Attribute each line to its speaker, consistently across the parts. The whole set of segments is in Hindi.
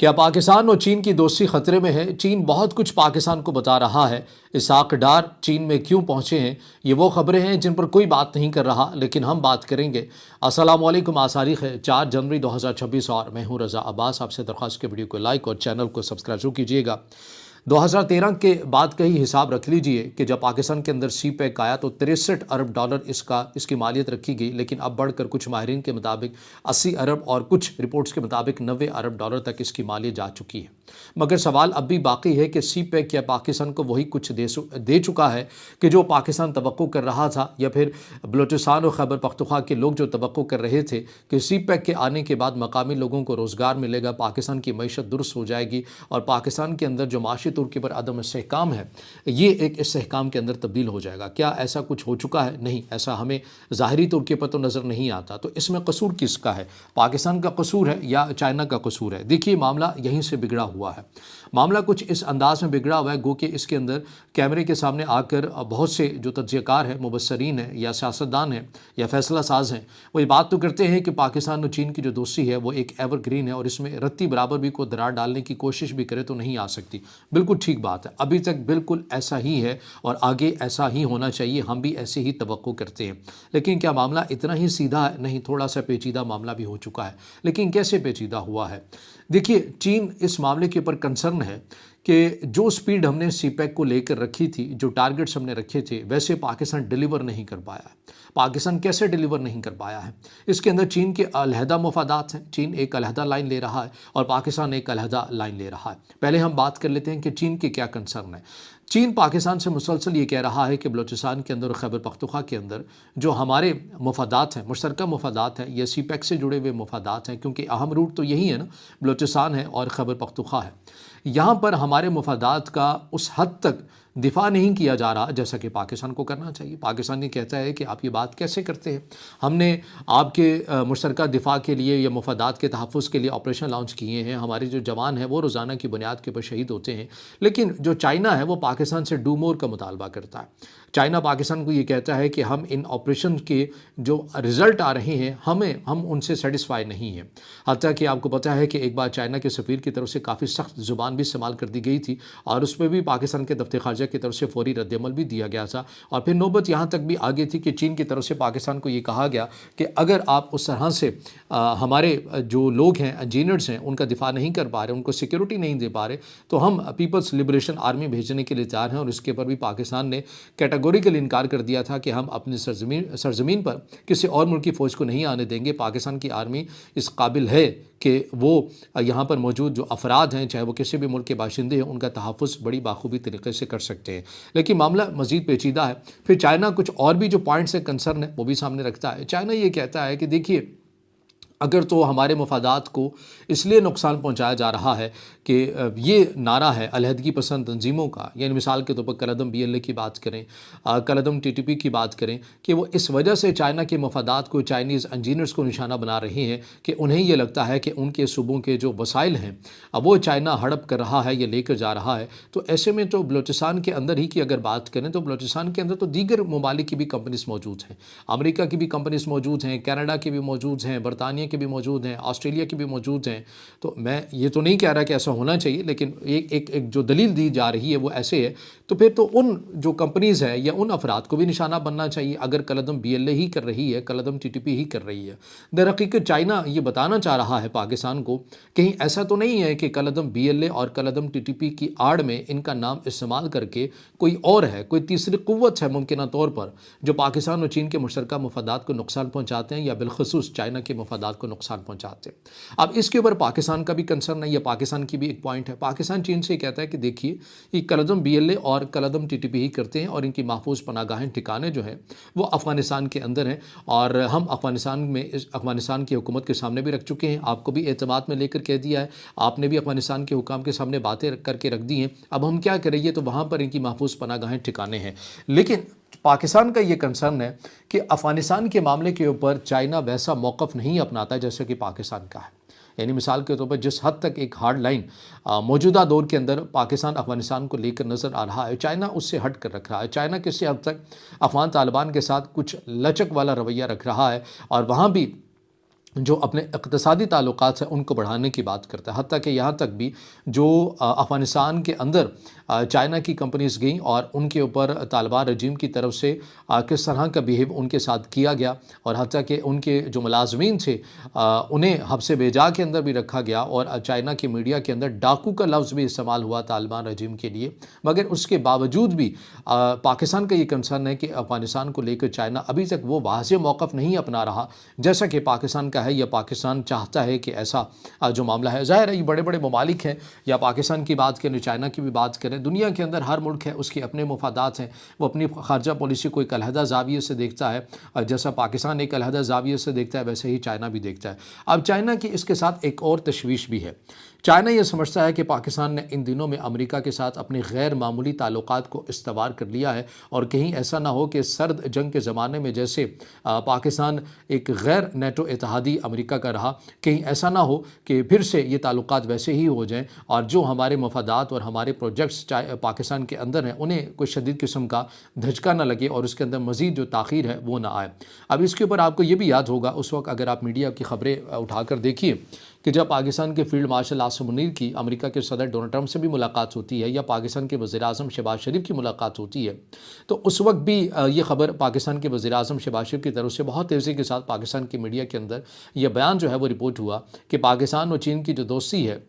Speaker 1: क्या पाकिस्तान और चीन की दोस्ती खतरे में है? चीन बहुत कुछ पाकिस्तान को बता रहा है। इसहाक डार चीन में क्यों पहुंचे हैं? ये वो खबरें हैं जिन पर कोई बात नहीं कर रहा, लेकिन हम बात करेंगे। अस्सलाम वालेकुम। आज तारीख है 4 जनवरी 2026 और मैं हूं रज़ा अब्बास। आपसे दरख्वास्त के वीडियो को लाइक और चैनल को सब्सक्राइब जरूर कीजिएगा। 2013 के बाद का ही हिसाब रख लीजिए कि जब पाकिस्तान के अंदर सी पैक आया तो 63 अरब डॉलर इसकी मालियत रखी गई, लेकिन अब बढ़कर कुछ माहिरीन के मुताबिक 80 अरब और कुछ रिपोर्ट्स के मुताबिक 90 अरब डॉलर तक इसकी मालियत जा चुकी है। मगर सवाल अब भी बाकी है कि सी पैक क्या पाकिस्तान को वही कुछ दे चुका है कि जो पाकिस्तान तवक्को कर रहा था, या फिर बलूचिस्तान और खैबर पख्तूनख्वा के लोग जो तवक्को कर रहे थे कि सी पैक के आने के बाद मकामी लोगों को रोज़गार मिलेगा, पाकिस्तान की मईशत दुरुस्त हो जाएगी और पाकिस्तान के अंदर जो माशी तौर के पर अदम इस्तेहकाम है ये एक इस्तेहकाम के अंदर तब्दील हो जाएगा। क्या ऐसा कुछ हो चुका है? नहीं, ऐसा हमें ज़ाहिरी तौर के पर तो नज़र नहीं आता। तो इसमें कसूर किसका है? पाकिस्तान का कसूर है या चाइना का कसूर है? देखिए, मामला यहीं से बिगड़ा हुआ है। मामला कुछ इस अंदाज में बिगड़ा हुआ है गो कि इसके अंदर कैमरे के सामने आकर बहुत से जो तज्ज़ियाकार हैं, मुबस्सरीन हैं या सियासतदान हैं या फैसला साज हैं, वो ये बात तो करते हैं कि पाकिस्तान और चीन की जो दोस्ती है वो एक एवरग्रीन है और इसमें रत्ती बराबर भी कोई दरार डालने की कोशिश भी करे तो नहीं आ सकती। बिल्कुल ठीक बात है, अभी तक बिल्कुल ऐसा ही है और आगे ऐसा ही होना चाहिए। हम भी ऐसे ही तवक्को करते हैं। लेकिन क्या मामला इतना ही सीधा है? नहीं, थोड़ा सा पेचीदा मामला भी हो चुका है। लेकिन कैसे पेचीदा हुआ है? देखिए, चीन इस मामले के ऊपर कंसर्न है कि जो स्पीड हमने सी पैक को लेकर रखी थी, जो टारगेट्स हमने रखे थे, वैसे पाकिस्तान डिलीवर नहीं कर पाया है। पाकिस्तान कैसे डिलीवर नहीं कर पाया है? इसके अंदर चीन के अलहदा मफादात हैं। चीन एक अलहदा लाइन ले रहा है और पाकिस्तान एक अलहदा लाइन ले रहा है। पहले हम बात कर लेते हैं कि चीन के क्या कंसर्न है। चीन पाकिस्तान से मुसलसल ये कह रहा है कि बलूचिस्तान के अंदर और खैबर पख्तूनख्वा के अंदर जो हमारे मफादात हैं, मुश्तरका मफादात हैं, ये सी पैक से जुड़े हुए मफादात हैं, क्योंकि अहम रूट तो यही है ना, बलूचिस्तान है और खैबर पख्तूनख्वा है। यहाँ पर हमारे मफादात का उस हद तक दिफा नहीं किया जा रहा जैसा कि पाकिस्तान को करना चाहिए। पाकिस्तान ये कहता है कि आप ये बात कैसे करते हैं? हमने आपके मुश्तरका दिफा के लिए या मफादात के तहफ़्फ़ुज़ के लिए ऑपरेशन लॉन्च किए हैं, हमारे जो जवान हैं वो रोज़ाना की बुनियाद के ऊपर शहीद होते हैं। लेकिन जो चाइना है वो पाकिस्तान से डू मोर का मुतालबा करता है। चाइना पाकिस्तान को ये कहता है कि हम इन ऑपरेशन के जो रिज़ल्ट आ रहे हैं हम उनसे सेटिस्फाई नहीं हैं। हत्ता कि आपको पता है कि एक बार चाइना के सफ़ीर की तरफ से काफ़ी सख्त ज़ुबान भी इस्तेमाल कर दी गई थी और उस पर भी पाकिस्तान के दफ्तर ख़ारजा की तरफ से फौरी रद्दअमल भी दिया गया था। और फिर नौबत यहाँ तक भी आ गई थी कि चीन की तरफ से पाकिस्तान को ये कहा गया कि अगर आप उस तरह से हमारे जो लोग हैं, इंजीनियर्स हैं, उनका दिफा नहीं कर पा रहे, उनको सिक्योरिटी नहीं दे पा रहे, तो हम पीपल्स लिबरेशन आर्मी भेजने के लिए तैयार हैं। और इसके ऊपर भी पाकिस्तान ने कैटेगोरिकल इनकार कर दिया था कि हम अपनी सरजमीन पर किसी और मुल्क की फ़ौज को नहीं आने देंगे। पाकिस्तान की आर्मी इस काबिल है कि वो यहाँ पर मौजूद जो अफराद हैं, चाहे वो किसी भी मुल्क के बाशिंदे हैं, उनका तहफ़्फ़ुज़ बड़ी बाखूबी तरीके से कर सकते हैं। लेकिन मामला मज़ीद पेचीदा है। फिर चाइना कुछ और भी जो पॉइंट्स है, कंसर्न है, वो भी सामने रखता है। चाइना ये कहता है कि देखिए, अगर तो हमारे मफादात को इसलिए नुकसान पहुंचाया जा रहा है कि ये नारा है अलहदगी पसंद तंजीमों का, यानी मिसाल के तौर पर कलअदम BLA की बात करें, कलअदम TTP की बात करें, कि वो इस वजह से चाइना के मफादात को, चाइनीज़ इंजीनियर्स को निशाना बना रहे हैं कि उन्हें ये लगता है कि उनके सूबों के जो वसाइल हैं अब वो चाइना हड़प कर रहा है या लेकर जा रहा है। तो ऐसे में तो बलूचिस्तान के अंदर ही की अगर बात करें तो बलूचिस्तान के अंदर तो दीगर ममालिक की भी कंपनीज मौजूद हैं, अमेरिका की भी कंपनीज मौजूद हैं, कनाडा की भी मौजूद हैं, बरतानिया के भी मौजूद हैं, ऑस्ट्रेलिया की भी मौजूद हैं। तो मैं ये तो नहीं कह रहा कि ऐसा होना चाहिए, लेकिन एक जो दलील दी जा रही है वो ऐसे है। तो फिर तो उन जो कंपनीज़ है या उन अफराद को भी निशाना बनना चाहिए अगर कलअदम BLA ही कर रही है, कलअदम TTP ही कर रही है। दरहकीकत चाइना ये बताना चाह रहा है पाकिस्तान को, कहीं ऐसा तो नहीं है कि कलअदम BLA और कलअदम TTP की आड़ में इनका नाम इस्तेमाल करके कोई और है, कोई तीसरी कुव्वत है मुमकिन तौर पर, जो पाकिस्तान और चीन के मुश्तरका मफादात को नुकसान पहुँचाते हैं या बिलखसूस चाइना के मफादात को नुकसान पहुँचाते हैं। अब इसके ऊपर पाकिस्तान का भी कंसर्न है या पाकिस्तान की भी एक पॉइंट है। पाकिस्तान चीन से कहता है कि देखिए, ये कलअदम BLA और कलअदम TTP ही करते हैं और इनकी महफूज पनागाहें ठिकाने जो हैं वो अफ़गानिस्तान के अंदर हैं और हम अफ़गानिस्तान की हुकूमत के सामने भी रख चुके हैं। आपको भी एतमाद में लेकर कह दिया है, आपने भी अफ़गानिस्तान के हुकाम के सामने बातें करके रख दी हैं। अब हम क्या करें, ये तो वहाँ पर इनकी महफूज पनागाहें ठिकाने हैं। लेकिन पाकिस्तान का ये कंसर्न है कि अफ़गानिस्तान के मामले के ऊपर चाइना वैसा मौक़िफ़ नहीं अपनाता जैसे कि पाकिस्तान का है। यानी मिसाल के तौर पर जिस हद तक एक हार्ड लाइन मौजूदा दौर के अंदर पाकिस्तान अफ़गानिस्तान को लेकर नज़र आ रहा है, चाइना उससे हट कर रख रहा है। चाइना किसी हद तक अफ़गान तालिबान के साथ कुछ लचक वाला रवैया रख रहा है और वहाँ भी जो अपने इक़्तिसादी ताल्लुकात हैं उनको बढ़ाने की बात करता है। हत्ता कि यहाँ तक भी जो अफ़गानिस्तान के अंदर चाइना की कंपनीज़ गईं और उनके ऊपर तालिबान रजीम की तरफ से किस तरह का बिहेव उनके साथ किया गया, और हत्ता कि उनके जो मुलाज़मीन थे उन्हें हब्से बेजा के अंदर भी रखा गया, और चाइना की मीडिया के अंदर डाकू का लफ्ज़ भी इस्तेमाल हुआ तालिबान रजीम के लिए। मगर उसके बावजूद भी पाकिस्तान का ये कंसर्न है कि अफ़गानिस्तान को लेकर चाइना अभी तक वो वाज़ेह मौक़िफ़ नहीं अपना रहा जैसा कि पाकिस्तान का है, या पाकिस्तान चाहता है कि ऐसा जो मामला है। ज़ाहिर है ये बड़े बड़े ममालिक हैं, या पाकिस्तान की बात करें, चाइना की भी बात करें, दुनिया के अंदर हर मुल्क है उसके अपने मफादात हैं। वो अपनी खारजा पॉलिसी को एक अलहदा ज़ाविये से देखता है, जैसा पाकिस्तान एक अलहदा ज़ाविये से देखता है वैसे ही चाइना भी देखता है। अब चाइना की इसके साथ एक और तशवीश भी है। चाइना ये समझता है कि पाकिस्तान ने इन दिनों में अमेरिका के साथ अपने गैर मामूली ताल्लुकात को इस्तवार कर लिया है, और कहीं ऐसा ना हो कि सर्द जंग के ज़माने में जैसे पाकिस्तान एक गैर नेटो इत्तेहादी अमेरिका का रहा, कहीं ऐसा ना हो कि फिर से ये ताल्लुकात वैसे ही हो जाएं, और जो हमारे मफादात और हमारे प्रोजेक्ट्स पाकिस्तान के अंदर हैं उन्हें कोई शदीद किस्म का धचका ना लगे और उसके अंदर मज़ीद जो ताख़ीर है वो ना आए। अब इसके ऊपर आपको ये भी याद होगा, उस वक्त अगर आप मीडिया की ख़बरें उठाकर देखिए कि जब पाकिस्तान के फील्ड मार्शल आसिम मुनीर की अमेरिका के सदर डोनाल्ड ट्रंप से भी मुलाकात होती है, या पाकिस्तान के वज़ीर-ए-आज़म शहबाज शरीफ की मुलाकात होती है, तो उस वक्त भी ये ख़बर पाकिस्तान के वज़ीर-ए-आज़म शहबाज शरीफ की तरफ से बहुत तेज़ी के साथ पाकिस्तान की मीडिया के अंदर यह बयान जो है वो रिपोर्ट हुआ कि पाकिस्तान और चीन की जो दोस्ती है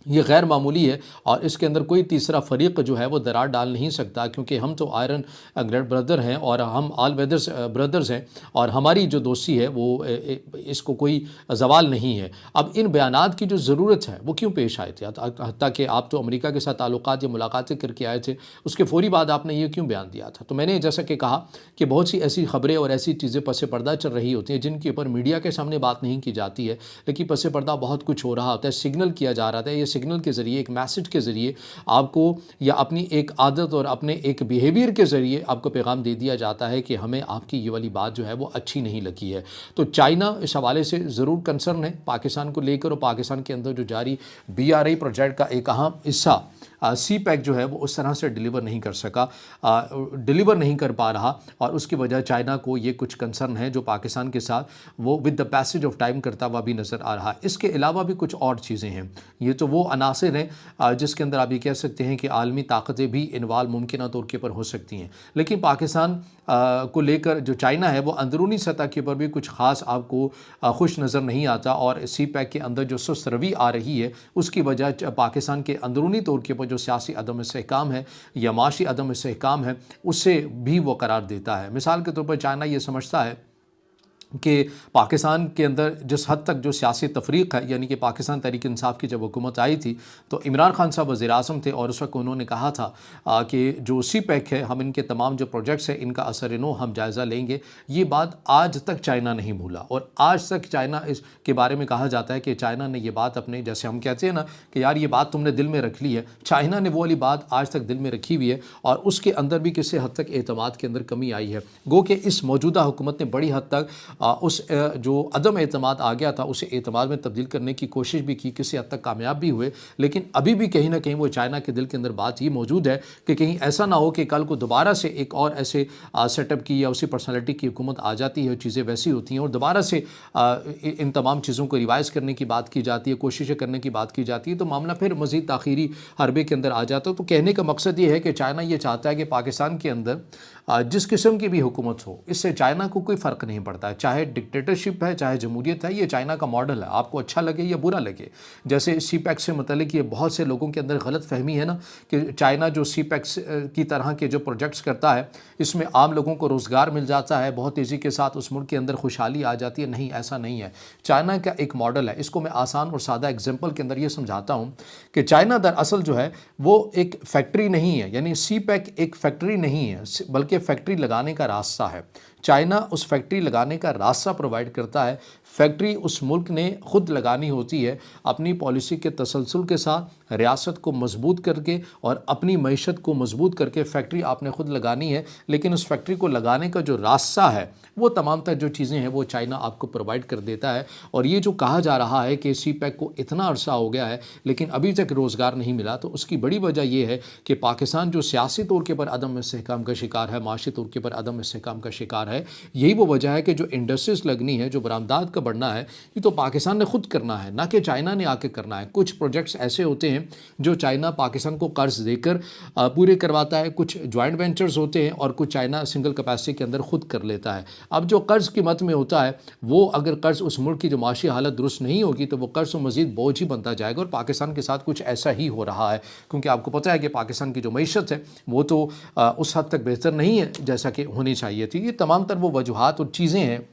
Speaker 1: ये गैर मामूली है, और इसके अंदर कोई तीसरा फ़रीक़ जो है वो दरार डाल नहीं सकता, क्योंकि हम तो आयरन ग्रेड ब्रदर हैं और हम ऑल वेदर्स ब्रदर्स हैं, और हमारी जो दोस्ती है वो इसको कोई ज़वाल नहीं है। अब इन बयानात की जो ज़रूरत है वो क्यों पेश आए थे? हत्ता कि आप तो अमेरिका के साथ ताल्लुकात या मुलाकातें करके आए थे, उसके फ़ौरी बाद आपने ये क्यों बयान दिया था? तो मैंने जैसा कि कहा कि बहुत सी ऐसी ख़बरें और ऐसी चीज़ें पसे पर्दा चल रही होती हैं जिनके ऊपर मीडिया के सामने बात नहीं की जाती है, लेकिन पसे पर्दा बहुत कुछ हो रहा होता है, सिग्नल किया जा रहा था। ये सिग्नल के ज़रिए, एक मैसेज के ज़रिए आपको, या अपनी एक आदत और अपने एक बिहेवियर के ज़रिए आपको पैगाम दे दिया जाता है कि हमें आपकी ये वाली बात जो है वो अच्छी नहीं लगी है। तो चाइना इस हवाले से ज़रूर कंसर्न है पाकिस्तान को लेकर, और पाकिस्तान के अंदर जो जारी BRI प्रोजेक्ट का एक अहम हिस्सा सी पैक जो है वो उस तरह से डिलीवर नहीं कर सका, डिलीवर नहीं कर पा रहा, और उसकी वजह चाइना को ये कुछ कंसर्न है जो पाकिस्तान के साथ वो with the passage of time करता हुआ भी नज़र आ रहा है। इसके अलावा भी कुछ और चीज़ें हैं। ये तो वो अनासर हैं जिसके अंदर आप ये कह सकते हैं कि आलमी ताकतें भी इन्वॉल्व मुमकिन तौर के ऊपर हो सकती हैं, लेकिन पाकिस्तान को लेकर जो चाइना है वो अंदरूनी सतह के ऊपर भी कुछ ख़ास आपको खुश नज़र नहीं आता, और सी पैक के अंदर जो सुस्त रवि आ रही है उसकी वजह पाकिस्तान के अंदरूनी तौर के ऊपर जो सियासी अदम इस्तेहकाम है या माशी अदम इस्तेहकाम है उससे भी वो करार देता है। मिसाल के तौर पर चाइना ये समझता है कि पाकिस्तान के अंदर जिस हद तक जो सियासी तफरीक है, यानी कि पाकिस्तान तहरीक इंसाफ की जब हुकूमत आई थी तो इमरान खान साहब वज़ीर-ए-आज़म थे, और उस वक्त उन्होंने कहा था कि जो सी पैक है, हम इनके तमाम जो प्रोजेक्ट्स हैं इनका असर-ए-नो हम जायज़ा लेंगे। ये बात आज तक चाइना नहीं भूला, और आज तक चाइना इसके बारे में कहा जाता है कि चाइना ने ये बात अपने, जैसे हम कहते हैं ना कि यार ये बात तुमने दिल में रख ली है, चाइना ने वो वाली बात आज तक दिल में रखी हुई है, और उसके अंदर भी किसी हद तक एतमाद के अंदर कमी आई है। गो कि इस मौजूदा हुकूमत ने बड़ी हद तक उस जो अदम एतमाद आ गया था उसे एतमाद में तब्दील करने की कोशिश भी की, किसी हद तक कामयाब भी हुए, लेकिन अभी भी कहीं ना कहीं वो चाइना के दिल के अंदर बात ये मौजूद है कि कहीं ऐसा ना हो कि कल को दोबारा से एक और ऐसे सेटअप की या उसी पर्सनैलिटी की हुकूमत आ जाती है, चीज़ें वैसी होती हैं और दोबारा से इन तमाम चीज़ों को रिवाइज़ करने की बात की जाती है, कोशिशें करने की बात की जाती है, तो मामला फिर मज़ीद ताख़ीरी हरबे के अंदर आ जाता है। तो कहने का मकसद ये है कि चाइना ये चाहता है कि पाकिस्तान के अंदर जिस किस्म की भी हुकूमत हो, इससे चाइना को कोई फ़र्क नहीं पड़ता है, चाहे डिक्टेटरशिप है चाहे जमहूरियत है, ये चाइना का मॉडल है, आपको अच्छा लगे या बुरा लगे। जैसे सी पैक से मतलब ये बहुत से लोगों के अंदर गलत फहमी है ना कि चाइना जो सी पैक की तरह के जो प्रोजेक्ट्स करता है इसमें आम लोगों को रोज़गार मिल जाता है, बहुत तेज़ी के साथ उस मुल्क के अंदर खुशहाली आ जाती है। नहीं, ऐसा नहीं है। चाइना का एक मॉडल है, इसको मैं आसान और सादा एग्जाम्पल के अंदर ये समझाता हूँ कि चाइना दरअसल जो है वो एक फैक्ट्री नहीं है, यानी सी पैक एक फैक्ट्री नहीं है बल्कि फैक्ट्री लगाने का रास्ता है। चाइना उस फैक्ट्री लगाने का रास्ता प्रोवाइड करता है। फैक्ट्री उस मुल्क ने ख़ुद लगानी होती है अपनी पॉलिसी के तसलसल के साथ, रियासत को मजबूत करके और अपनी मईशत को मजबूत करके फैक्ट्री आपने ख़ुद लगानी है। लेकिन उस फैक्ट्री को लगाने का जो रास्ता है वो तमाम तर जो चीज़ें हैं वो चाइना आपको प्रोवाइड कर देता है। और ये जो कहा जा रहा है कि सी पैक को इतना अरसा हो गया है लेकिन अभी तक रोज़गार नहीं मिला, तो उसकी बड़ी वजह यह है कि पाकिस्तान जो सियासी तौर के पर अदम इस्तेहकाम का शिकार है, माशी तौर के पर अदम इस्तेहकाम का शिकार है, है। यही वो वजह है कि जो इंडस्ट्रीज लगनी है, जो बरामदात का बढ़ना है, ये तो पाकिस्तान ने खुद करना है, ना कि चाइना ने आके करना है। कुछ प्रोजेक्ट्स ऐसे होते हैं जो चाइना पाकिस्तान को कर्ज देकर पूरे करवाता है, कुछ जॉइंट वेंचर्स होते हैं और कुछ चाइना सिंगल कैपेसिटी के अंदर खुद कर लेता है। अब जो कर्ज की मत में होता है, वो अगर कर्ज उस मुल्क की जो माशी हालत दुरुस्त नहीं होगी तो वो कर्ज तो मजीद बोझ ही बनता जाएगा, और पाकिस्तान के साथ कुछ ऐसा ही हो रहा है। क्योंकि आपको पता है कि पाकिस्तान की जो मईशत है वो तो उस हद तक बेहतर नहीं है जैसा कि होनी चाहिए थी। ये तमाम तर वो वजूहात और चीज़ें हैं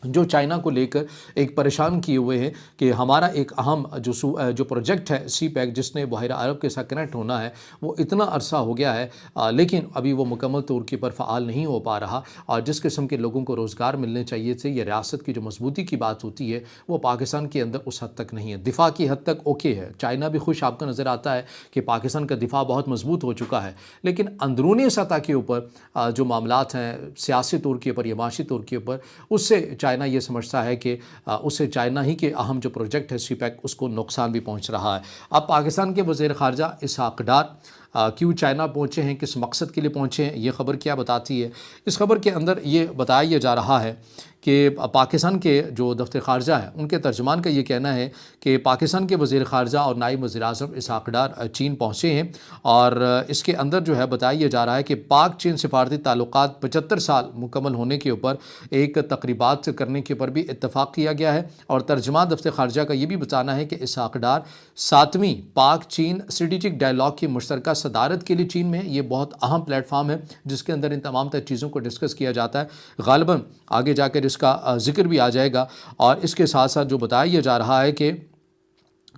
Speaker 1: जो चाइना को लेकर एक परेशान किए हुए हैं कि हमारा एक अहम जो प्रोजेक्ट है सी पैक, जिसने बहरा अरब के साथ कनेक्ट होना है, वो इतना अरसा हो गया है, लेकिन अभी वो मुकम्मल तौर के पर फ़ाल नहीं हो पा रहा। और जिस किस्म के लोगों को रोज़गार मिलने चाहिए थे, या रियासत की जो मजबूती की बात होती है, वो पाकिस्तान के अंदर उस हद तक नहीं है। दिफा की हद तक ओके है, चाइना भी खुश आपको नज़र आता है कि पाकिस्तान का दिफा बहुत मजबूत हो चुका है, लेकिन अंदरूनी सतह के ऊपर जो मामलात हैं सियासी तौर के ऊपर या माशी तौर के ऊपर, उससे चाइना ये समझता है कि उससे चाइना ही के अहम जो प्रोजेक्ट है सी पैक, उसको नुकसान भी पहुंच रहा है। अब पाकिस्तान के वज़ीर ख़ारजा इसहाक़ डार क्यों चाइना पहुंचे हैं, किस मकसद के लिए पहुंचे हैं, ये ख़बर क्या बताती है? इस खबर के अंदर ये बताया जा रहा है कि पाकिस्तान के जो दफ्तर ख़ारजा है, उनके तर्जुमान का ये कहना है कि पाकिस्तान के वज़ीर ख़ारजा और नायब वज़ीर आज़म इसहाक़ डार चीन पहुँचे हैं, और इसके अंदर जो है बताया जा रहा है कि पाक चीन सिफारती ताल्लुकात 75 साल मुकम्मल होने के ऊपर एक तकरीबात करने के ऊपर भी इत्तफ़ाक़ किया गया है। और तर्जुमान दफ्तर ख़ारजा का ये भी बताना है कि इसहाक़ डार 7वीं पाक चीन स्ट्रेटेजिक डायलॉग की मुश्तरका सदारत के लिए चीन में, ये बहुत अहम प्लेटफार्म है जिसके अंदर इन तमाम तर चीज़ों को डिस्कस किया जाता है। गालिबन आगे जाकर इसका जिक्र भी आ जाएगा। और इसके साथ साथ जो बताया जा रहा है कि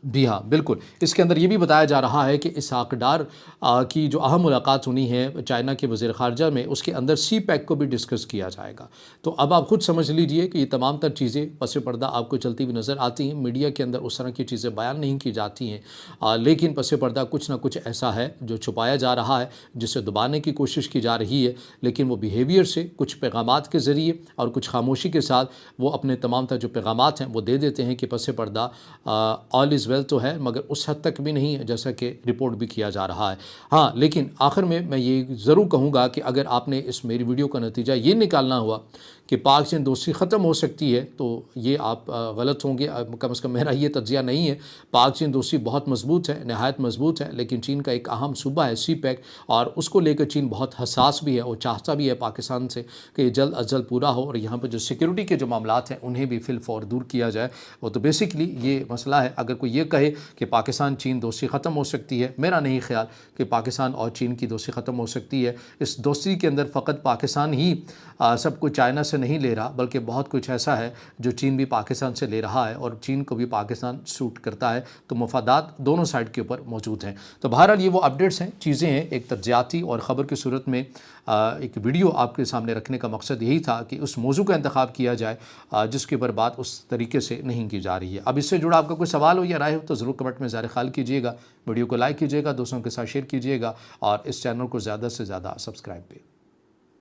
Speaker 1: जी हाँ, बिल्कुल, इसके अंदर ये भी बताया जा रहा है कि इसहाक़ डार की जो अहम मुलाकात हुई है चाइना के वज़ीर ख़ारजा में, उसके अंदर सी पैक को भी डिस्कस किया जाएगा। तो अब आप खुद समझ लीजिए कि ये तमाम तर चीज़ें पस पर्दा आपको चलती हुई नज़र आती हैं। मीडिया के अंदर उस तरह की चीज़ें बयान नहीं की जाती हैं, लेकिन पस पर्दा कुछ ना कुछ ऐसा है जो छुपाया जा रहा है, जिसे दबाने की कोशिश की जा रही है। लेकिन वो बिहेवियर से, कुछ पैगामात के ज़रिए और कुछ खामोशी के साथ वो अपने तमाम तर जो पैगामात हैं वो दे देते हैं कि पस पर्दा ऑल इज़ वेल तो है, मगर उस हद तक भी नहीं है जैसा कि रिपोर्ट भी किया जा रहा है। हाँ, लेकिन आखिर में मैं ये ज़रूर कहूँगा कि अगर आपने इस मेरी वीडियो का नतीजा ये निकालना हुआ कि पाक चीन दोस्ती ख़त्म हो सकती है, तो ये आप गलत होंगे। कम से कम मेरा ये तज्ज़िया नहीं है। पाक चीन दोस्ती बहुत मजबूत है, नहायत मजबूत है, लेकिन चीन का एक अहम सूबा है सी पैक, और उसको लेकर चीन बहुत हसास भी है और चाहता भी है पाकिस्तान से कि जल्द अज जल्द पूरा हो, और यहाँ पर जो सिक्योरिटी के जो मामलात हैं उन्हें भी फिल फौर दूर किया जाए। वो तो बेसिकली ये मसला है। अगर कोई ये कहे कि पाकिस्तान चीन दोस्ती ख़त्म हो सकती है, मेरा नहीं ख्याल कि पाकिस्तान और चीन की दोस्ती ख़त्म हो सकती है। इस दोस्ती के अंदर फ़कत पाकिस्तान ही सब कुछ चाइना से नहीं ले रहा, बल्कि बहुत कुछ ऐसा है जो चीन भी पाकिस्तान से ले रहा है, और चीन को भी पाकिस्तान सूट करता है। तो मफादात दोनों साइड के ऊपर मौजूद हैं। तो बहरहाल ये वो अपडेट्स हैं, चीज़ें हैं, एक तज्जियाती और ख़बर की सूरत में एक वीडियो आपके सामने रखने का मकसद यही था कि उस मौजू का इंतखाब किया जाए जिसके ऊपर बात उस तरीके से नहीं की जा रही है। अब इससे जुड़ा आपका कोई सवाल हो या राय हो तो ज़रूर कमेंट में ज़ाहिर ख्याल कीजिएगा। वीडियो को लाइक कीजिएगा, दोस्तों के साथ शेयर कीजिएगा, और इस चैनल को ज़्यादा से ज़्यादा सब्सक्राइब भी।